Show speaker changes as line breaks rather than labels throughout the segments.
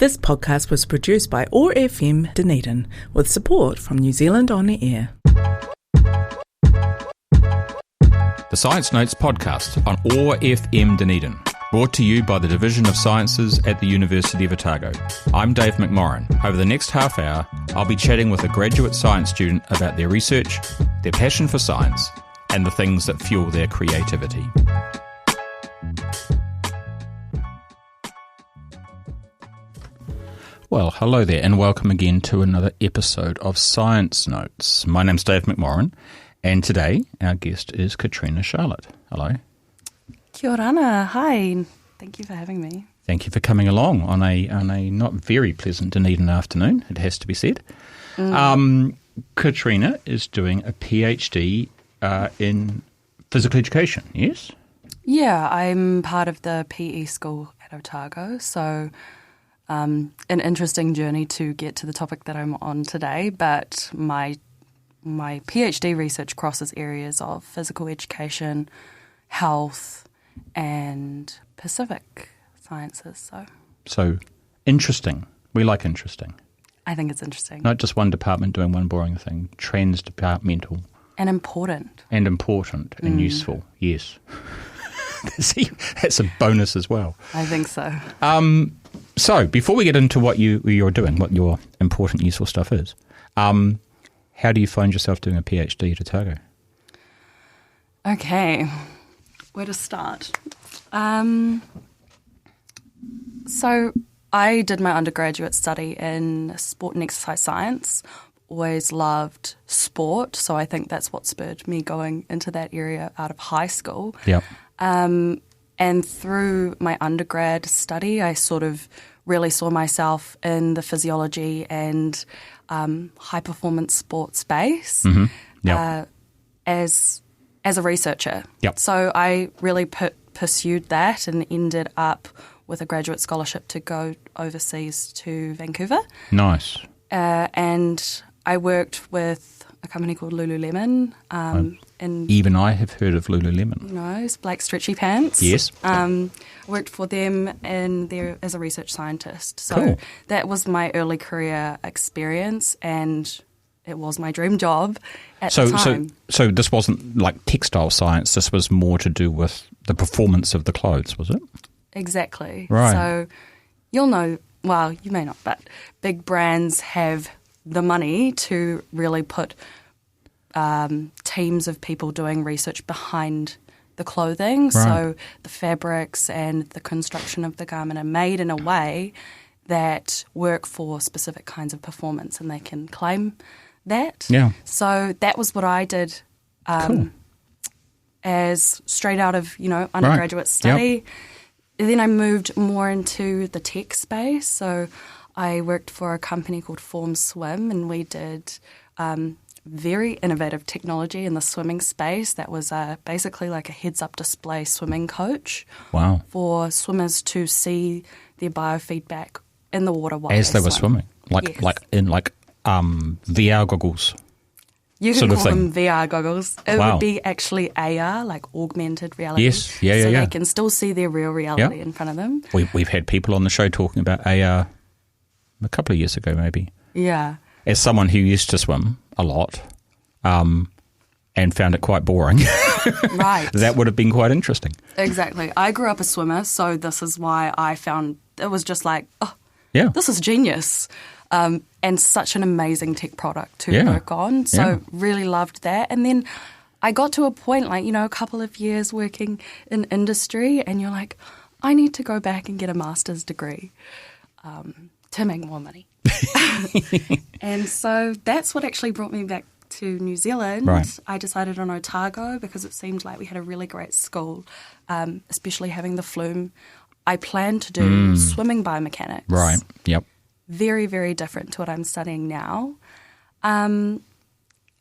This podcast was produced by OAR FM Dunedin with support from New Zealand On Air.
The Science Notes podcast on OAR FM Dunedin, brought to you by the Division of Sciences at the University of Otago. I'm Dave McMorrin. Over the next half hour, I'll be chatting with a graduate science student about their research, their passion for science, and the things that fuel their creativity. Well, hello there and welcome again to another episode of Science Notes. My name's Dave McMorrin and today our guest is Katrina Sharlott. Hello.
Kia orana. Hi. Thank you for having me.
Thank you for coming along on a not very pleasant Dunedin afternoon, it has to be said. Katrina is doing a PhD in physical education, yes?
Yeah, I'm part of the PE school at Otago, so an interesting journey to get to the topic that I'm on today, but my PhD research crosses areas of physical education, health, and Pacific sciences.
So interesting. We like interesting.
I think it's interesting.
Not just one department doing one boring thing, transdepartmental.
And important.
And useful, yes. See, that's a bonus as well.
I think so.
So, before we get into what you're doing, what your important, useful stuff is, how do you find yourself doing a PhD at Otago?
Okay, where to start? So, I did my undergraduate study in sport and exercise science. Always loved sport, so I think that's what spurred me going into that area out of high school.
Yep.
And through my undergrad study, I sort of really saw myself in the physiology and high-performance sport space as a researcher.
Yep.
So I really pursued that and ended up with a graduate scholarship to go overseas to Vancouver.
Nice.
And I worked with a company called Lululemon. And
even I have heard of Lululemon.
You know, it's black stretchy pants.
Yes.
I worked for them as a research scientist. So
cool.
That was my early career experience, and it was my dream job at the time.
So this wasn't like textile science. This was more to do with the performance of the clothes, was it?
Exactly.
Right.
So you'll know, well, you may not, but big brands have the money to really put teams of people doing research behind the clothing. Right. So the fabrics and the construction of the garment are made in a way that work for specific kinds of performance, and they can claim that. Yeah. So that was what I did
cool.
as straight out of, undergraduate study.
Yep.
Then I moved more into the tech space. So I worked for a company called Form Swim, and we did very innovative technology in the swimming space that was basically like a heads-up display swimming coach.
Wow. For
swimmers to see their biofeedback in the water while
as they were swimming, like in VR goggles.
You can call them VR goggles. It would be actually AR, like augmented reality.
Yes, yeah.
So they can still see their real reality in front of them.
We've had people on the show talking about AR a couple of years ago, maybe.
Yeah.
As someone who used to swim a lot and found it quite boring,
right,
that would have been quite interesting.
Exactly. I grew up a swimmer, so this is why I found it was just like, this is genius. And such an amazing tech product to work on. So really loved that. And then I got to a point, a couple of years working in industry, and you're like, I need to go back and get a master's degree to make more money. And so that's what actually brought me back to New Zealand.
Right.
I decided on Otago because it seemed like we had a really great school, especially having the flume. I planned to do swimming biomechanics.
Right, yep.
Very, very different to what I'm studying now. And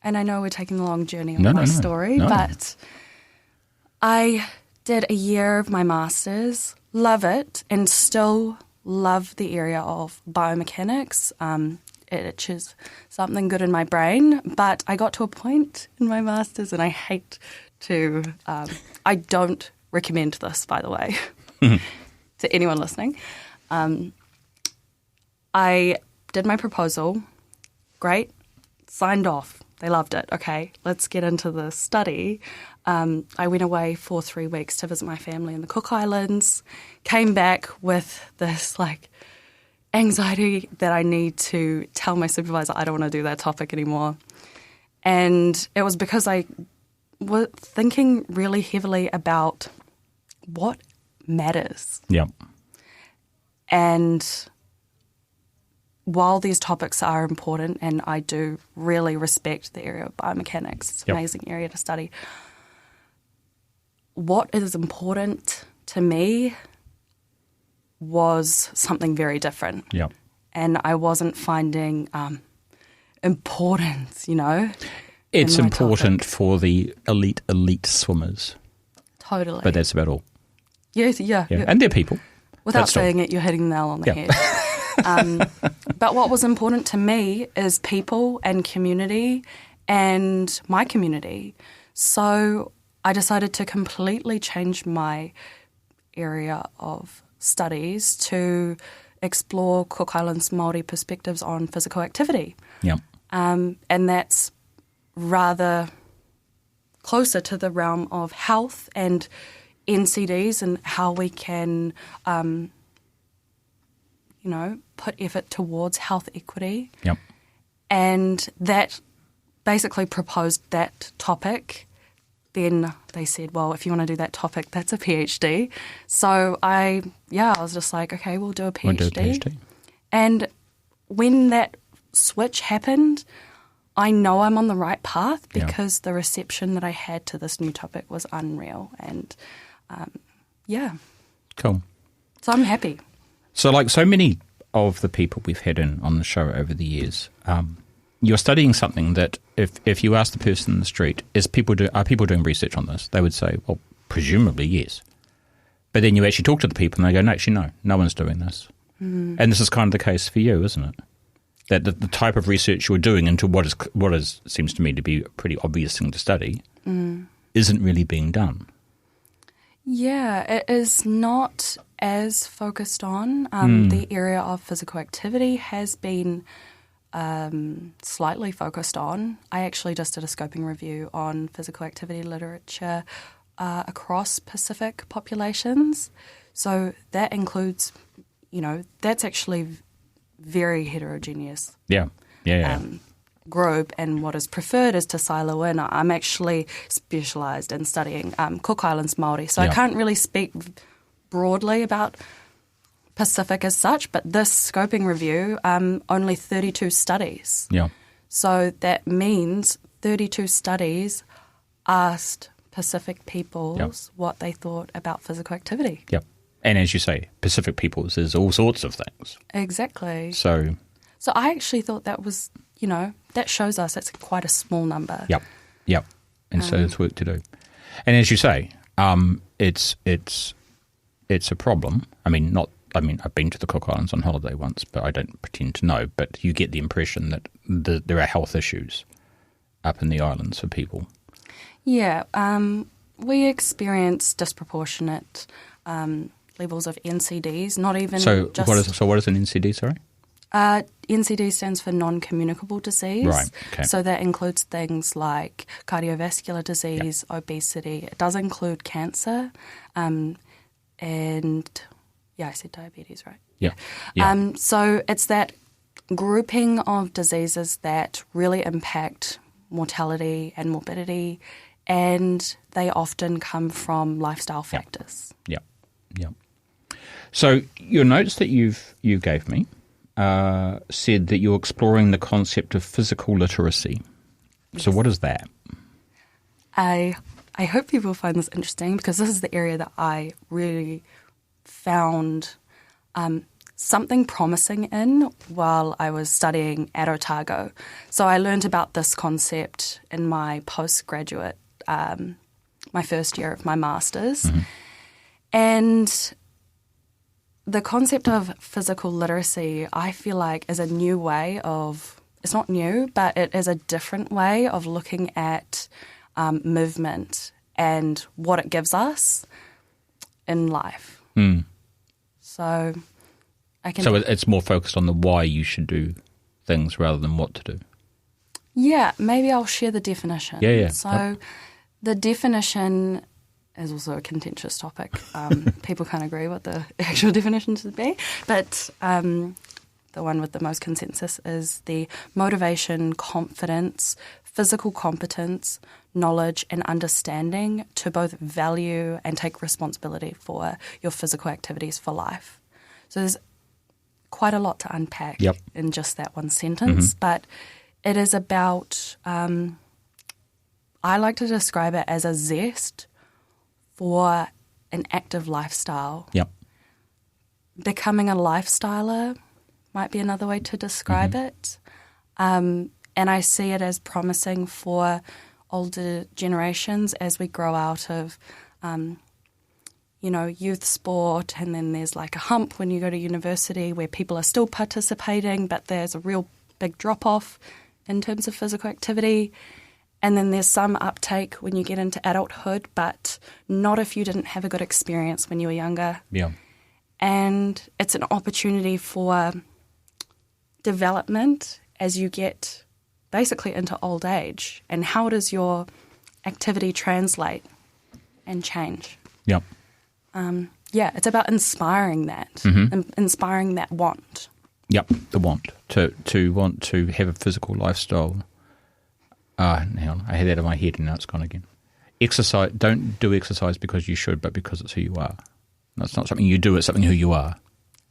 I know we're taking a long journey on my story, but I did a year of my master's, love it, and still love the area of biomechanics. It itches something good in my brain, but I got to a point in my master's, and I hate to, I don't recommend this, by the way, to anyone listening. I did my proposal. Great. Signed off. They loved it. Okay, let's get into the study. I went away for 3 weeks to visit my family in the Cook Islands. Came back with this anxiety that I need to tell my supervisor I don't want to do that topic anymore. And it was because I was thinking really heavily about what matters.
Yeah.
And while these topics are important, and I do really respect the area of biomechanics, it's an amazing area to study, what is important to me was something very different.
Yeah.
And I wasn't finding importance,
It's important for the elite swimmers.
Totally.
But that's about all.
Yes, yeah.
And they're people.
Without saying it, you're hitting the nail on the head. But what was important to me is people and community and my community. So I decided to completely change my area of studies to explore Cook Islands Māori perspectives on physical activity.
Yeah.
And that's rather closer to the realm of health and NCDs and how we can, put effort towards health equity.
Yep.
And that basically proposed that topic. Then they said, well, if you want to do that topic, that's a PhD. So I was just like, okay, we'll do a PhD.
We'll do a PhD.
And when that switch happened, I know I'm on the right path because the reception that I had to this new topic was unreal. And
Cool.
So I'm happy.
So like so many of the people we've had on the show over the years, you're studying something that if you ask the person in the street, are people doing research on this? They would say, well, presumably yes. But then you actually talk to the people and they go, no, actually no one's doing this. Mm. And this is kind of the case for you, isn't it? That the type of research you're doing into what seems to me to be a pretty obvious thing to study isn't really being done.
Yeah, it is not as focused on. The area of physical activity has been slightly focused on. I actually just did a scoping review on physical activity literature across Pacific populations. So that includes, that's actually very heterogeneous.
Yeah.
Group, and what is preferred is to silo in. I'm actually specialised in studying Cook Islands Māori, so I can't really speak broadly about Pacific as such, but this scoping review, only 32 studies.
Yeah.
So that means 32 studies asked Pacific peoples what they thought about physical activity.
Yep. And as you say, Pacific peoples is all sorts of things.
Exactly.
So
I actually thought that was, that shows us it's quite a small number.
Yep. And so there's work to do. And as you say, it's a problem. I've been to the Cook Islands on holiday once, but I don't pretend to know. But you get the impression that there are health issues up in the islands for people. Yeah.
We experience disproportionate levels of NCDs, not even
what is an NCD, sorry?
NCD stands for non-communicable disease.
Right, okay.
So that includes things like cardiovascular disease, obesity. It does include cancer, and I said diabetes, right?
Yeah.
So it's that grouping of diseases that really impact mortality and morbidity, and they often come from lifestyle factors.
Yeah. So your notes that you gave me said that you're exploring the concept of physical literacy. So what is that?
I hope people find this interesting because this is the area that I really found something promising in while I was studying at Otago. So I learned about this concept in my postgraduate, my first year of my master's. Mm-hmm. And the concept of physical literacy, I feel like, is a new way of, it's not new, but it is a different way of looking at movement and what it gives us in life. So
So it's more focused on the why you should do things rather than what to do.
Yeah, maybe I'll share the definition.
Yeah.
So the definition is also a contentious topic. People can't agree what the actual definition should be. But the one with the most consensus is the motivation, confidence, physical competence, knowledge and understanding to both value and take responsibility for your physical activities for life. So there's quite a lot to unpack in just that one sentence, but it is about, I like to describe it as a zest for an active lifestyle.
Yep.
Becoming a lifestyler might be another way to describe it. And I see it as promising for older generations as we grow out of, youth sport, and then there's like a hump when you go to university where people are still participating, but there's a real big drop-off in terms of physical activity. And then there's some uptake when you get into adulthood, but not if you didn't have a good experience when you were younger.
Yeah.
And it's an opportunity for development as you get basically into old age. And how does your activity translate and change?
Yep.
It's about inspiring that, inspiring that want.
Yep, the want to want to have a physical lifestyle. Hang on, I had that in my head and now it's gone again. Exercise. Don't do exercise because you should, but because it's who you are. That's not something you do; it's something who you are.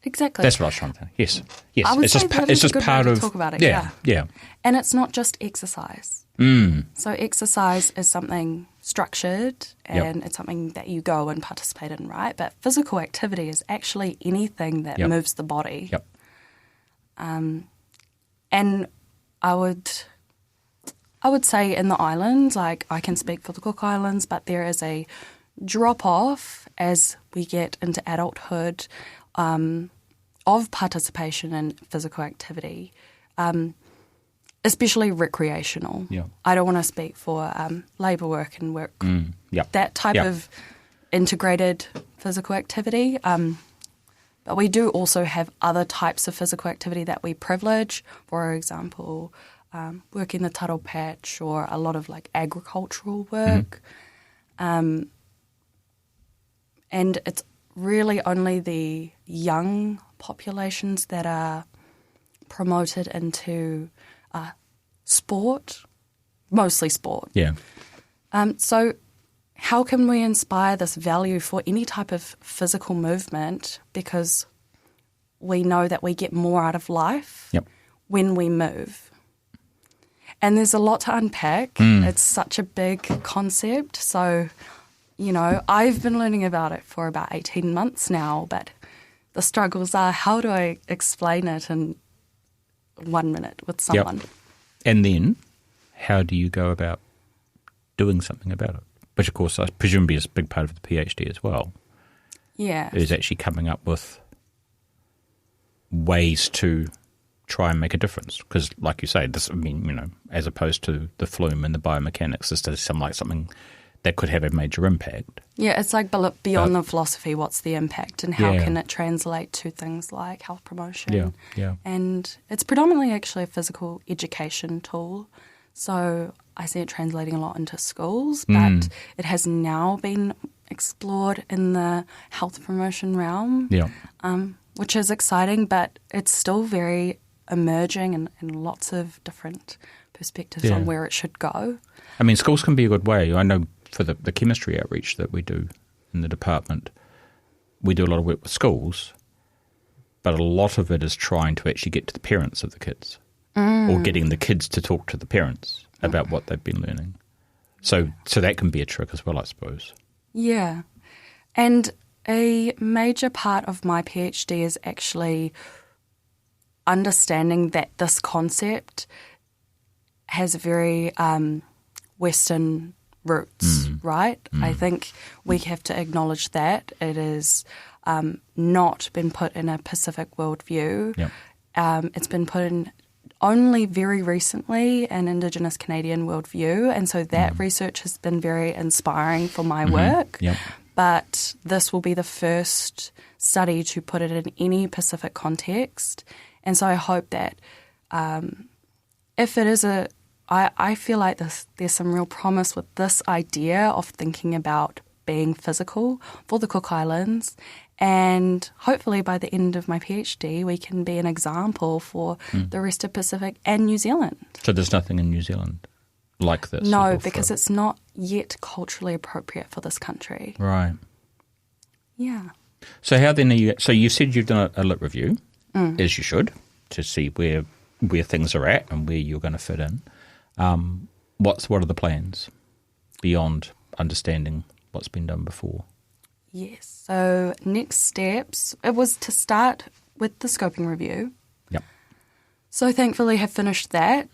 Exactly.
That's what I was trying to say. Yes.
I would say
it's just part of
talk about it.
Yeah.
And it's not just exercise. So exercise is something structured and it's something that you go and participate in, right? But physical activity is actually anything that moves the body.
Yep.
And I would say in the islands, like I can speak for the Cook Islands, but there is a drop-off as we get into adulthood of participation in physical activity, especially recreational.
Yeah.
I don't want to speak for labour work and work, that type of integrated physical activity. But we do also have other types of physical activity that we privilege, for example, work in the tuttle patch or a lot of like agricultural work. And it's really only the young populations that are promoted into sport, mostly sport.
Yeah.
So how can we inspire this value for any type of physical movement? Because we know that we get more out of life when we move. And there's a lot to unpack. It's such a big concept. So, I've been learning about it for about 18 months now, but the struggles are, how do I explain it in 1 minute with someone?
Yep. And then how do you go about doing something about it? Which, of course, I presumably is a big part of the PhD as well.
Yeah.
Is actually coming up with ways to try and make a difference. Because, like you say, as opposed to the flume and the biomechanics, this does sound like something that could have a major impact.
Yeah, it's like beyond the philosophy, what's the impact and how can it translate to things like health promotion?
Yeah.
And it's predominantly actually a physical education tool. So I see it translating a lot into schools, but it has now been explored in the health promotion realm, which is exciting, but it's still very emerging and lots of different perspectives on where it should go.
I mean, schools can be a good way. I know for the chemistry outreach that we do in the department, we do a lot of work with schools, but a lot of it is trying to actually get to the parents of the kids or getting the kids to talk to the parents about what they've been learning. So that can be a trick as well, I suppose. Yeah.
And a major part of my PhD is actually understanding that this concept has very Western roots, right? I think we have to acknowledge that. It has not been put in a Pacific worldview.
Yep.
It's been put in only very recently an Indigenous Canadian worldview, and so that research has been very inspiring for my work.
Yep.
but this will be the first study to put it in any Pacific context. And so I hope that if it is I feel like there's some real promise with this idea of thinking about being physical for the Cook Islands, and hopefully by the end of my PhD we can be an example for the rest of Pacific and New Zealand.
So there's nothing in New Zealand like this?
No, because it's not yet culturally appropriate for this country.
Right.
Yeah.
So how then are you... So you said you've done a lit review, as you should, to see where things are at and where you're going to fit in. What are the plans beyond understanding what's been done before?
Yes. So next steps, it was to start with the scoping review.
Yep.
So thankfully have finished that.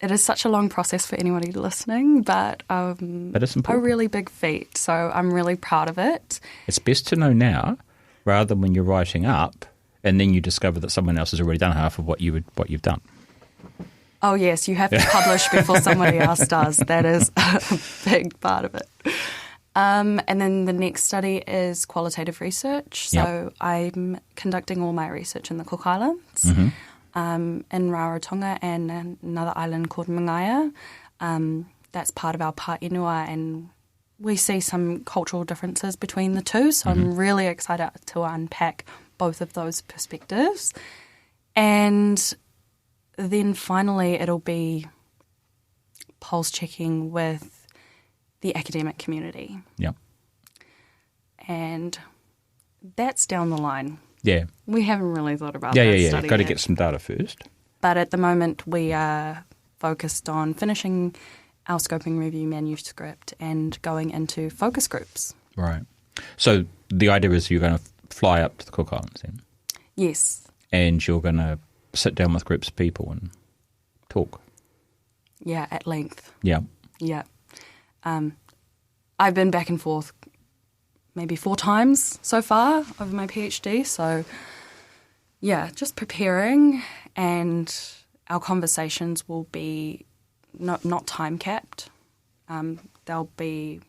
It is such a long process for anybody listening, but
it's important.
A really big feat. So I'm really proud of it.
It's best to know now rather than when you're writing up and then you discover that someone else has already done half of what you've done.
Oh, yes, you have to publish before somebody else does. That is a big part of it. And then the next study is qualitative research. So I'm conducting all my research in the Cook Islands, in Rarotonga and another island called Mangaya. That's part of our Pāinua, and we see some cultural differences between the two. So I'm really excited to unpack both of those perspectives. And then finally it'll be pulse checking with the academic community.
Yeah.
And that's down the line.
Yeah.
We haven't really thought about that study
Got to get some data first.
But at the moment we are focused on finishing our scoping review manuscript and going into focus groups.
Right. So the idea is you're going to fly up to the Cook Islands then?
Yes.
And you're going to sit down with groups of people and talk?
Yeah, at length.
Yeah.
Yeah. I've been back and forth maybe 4 times so far over my PhD. So, yeah, just preparing, and our conversations will be not time capped. There'll be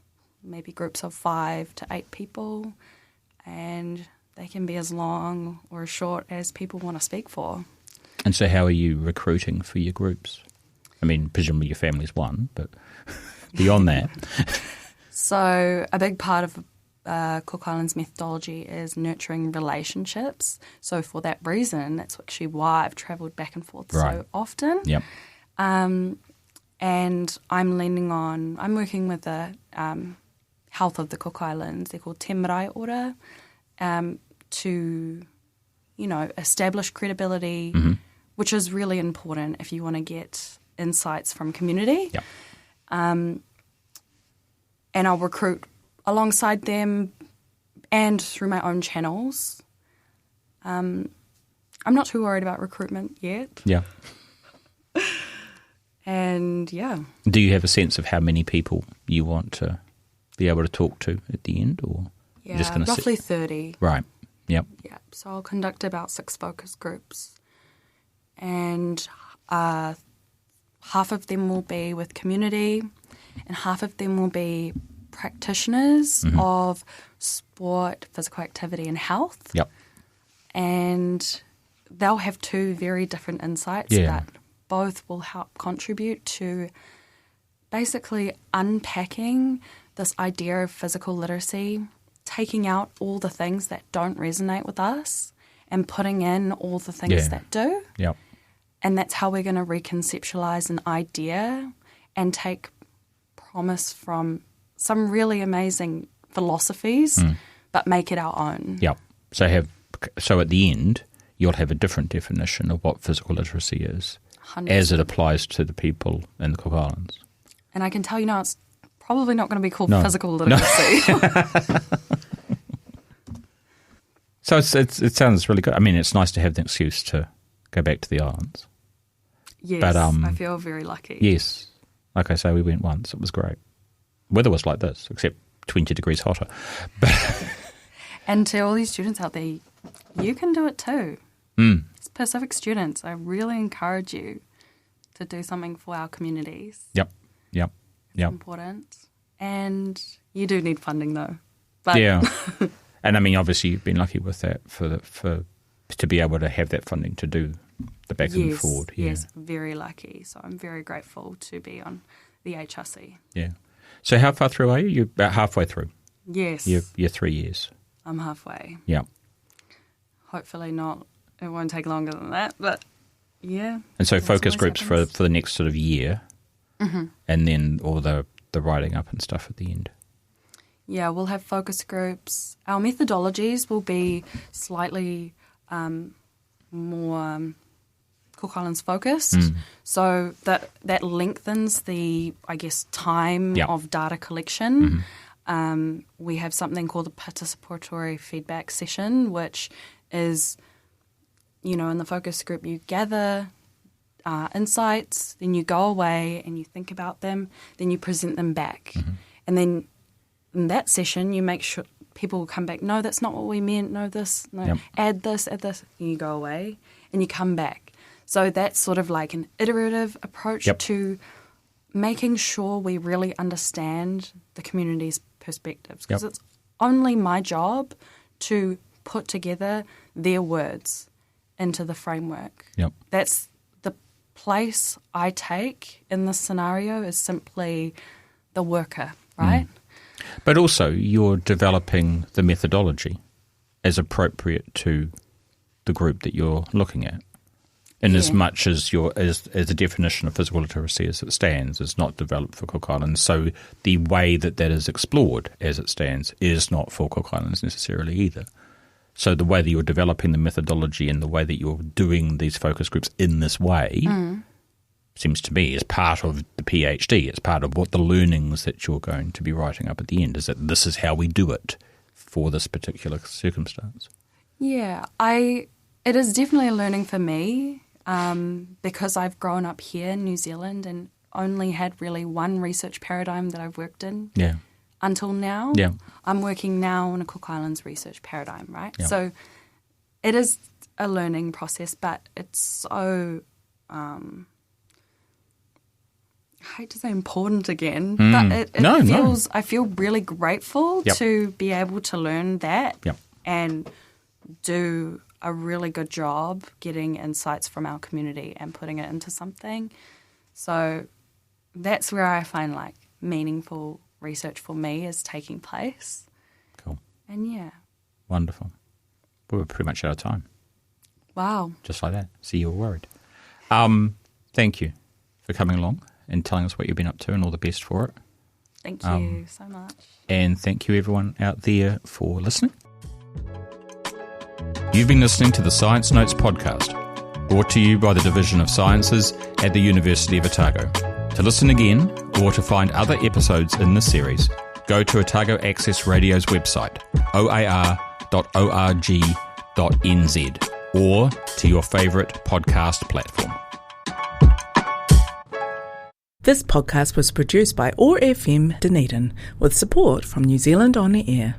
maybe groups of 5 to 8 people, and they can be as long or as short as people want to speak for.
And so how are you recruiting for your groups? I mean, presumably your family's one, but beyond that.
So a big part of Cook Islands methodology is nurturing relationships. So for that reason, that's actually why I've travelled back and forth so often.
Yep.
And I'm working with the health of the Cook Islands. They're called Te Marae Ora, to, establish credibility, which is really important if you want to get insights from community.
Yep.
And I'll recruit alongside them and through my own channels. I'm not too worried about recruitment yet.
Yeah.
And, yeah.
Do you have a sense of how many people you want to be able to talk to at the end? Or
yeah, just gonna roughly 30.
Right. Yep.
Yeah. So I'll conduct about 6 focus groups. And half of them will be with community, and half of them will be practitioners of sport, physical activity and health.
Yep.
And they'll have 2 very different insights that both will help contribute to basically unpacking this idea of physical literacy, taking out all the things that don't resonate with us and putting in all the things that do.
Yep.
And that's how we're going to reconceptualize an idea and take promise from some really amazing philosophies, but make it our own.
Yep. So at the end, you'll have a different definition of what physical literacy is 100%. As it applies to the people in the Cook Islands.
And I can tell you now, it's probably not going to be called physical literacy. No.
So it sounds really good. I mean, it's nice to have the excuse to go back to the islands.
Yes, but, I feel very lucky.
Yes. Like I say, we went once. It was great. Weather was like this, except 20 degrees hotter.
And to all these students out there, you can do it too. Pacific students, I really encourage you to do something for our communities.
Yep.
It's important. And you do need funding though. But
yeah. And I mean, obviously you've been lucky with that to be able to have that funding to do the back and forward. Yeah.
Yes, very lucky. So I'm very grateful to be on the HRC.
Yeah. So how far through are you? You're about halfway through.
Yes.
You're 3 years.
I'm halfway.
Yeah.
Hopefully not. It won't take longer than that, but yeah.
And so focus groups for the next sort of year, and then all the writing up and stuff at the end.
Yeah, we'll have focus groups. Our methodologies will be slightly more Cook Islands focused, so that lengthens the, I guess, time of data collection. We have something called the participatory feedback session, which is, in the focus group you gather insights, then you go away and you think about them, then you present them back. And then in that session you make sure people will come back, no, that's not what we meant, no, this, no, add this, and you go away and you come back. So that's sort of like an iterative approach to making sure we really understand the community's perspectives, because it's only my job to put together their words into the framework. That's the place I take in this scenario, is simply the worker, right?
But also you're developing the methodology as appropriate to the group that you're looking at. In as much as the definition of physical literacy as it stands is not developed for Cook Islands, so the way that is explored as it stands is not for Cook Islands necessarily either. So the way that you're developing the methodology and the way that you're doing these focus groups in this way seems to me is part of the PhD. It's part of what the learnings that you're going to be writing up at the end, is that this is how we do it for this particular circumstance.
Yeah, it is definitely a learning for me. Because I've grown up here in New Zealand and only had really one research paradigm that I've worked in until now. Yeah. I'm working now on a Cook Islands research paradigm, right? Yeah. So it is a learning process, but it's so, I hate to say important again, but I feel really grateful to be able to learn that and do a really good job getting insights from our community and putting it into something. So that's where I find like meaningful research for me is taking place.
Cool.
And
wonderful. We're pretty much out of time.
Wow.
Just like that. See, you were worried. Thank you for coming along and telling us what you've been up to, and all the best for it.
Thank you so much.
And thank you everyone out there for listening. You've been listening to the Science Notes podcast, brought to you by the Division of Sciences at the University of Otago. To listen again, or to find other episodes in this series, go to Otago Access Radio's website, oar.org.nz, or to your favourite podcast platform.
This podcast was produced by OAR FM Dunedin with support from New Zealand On the Air.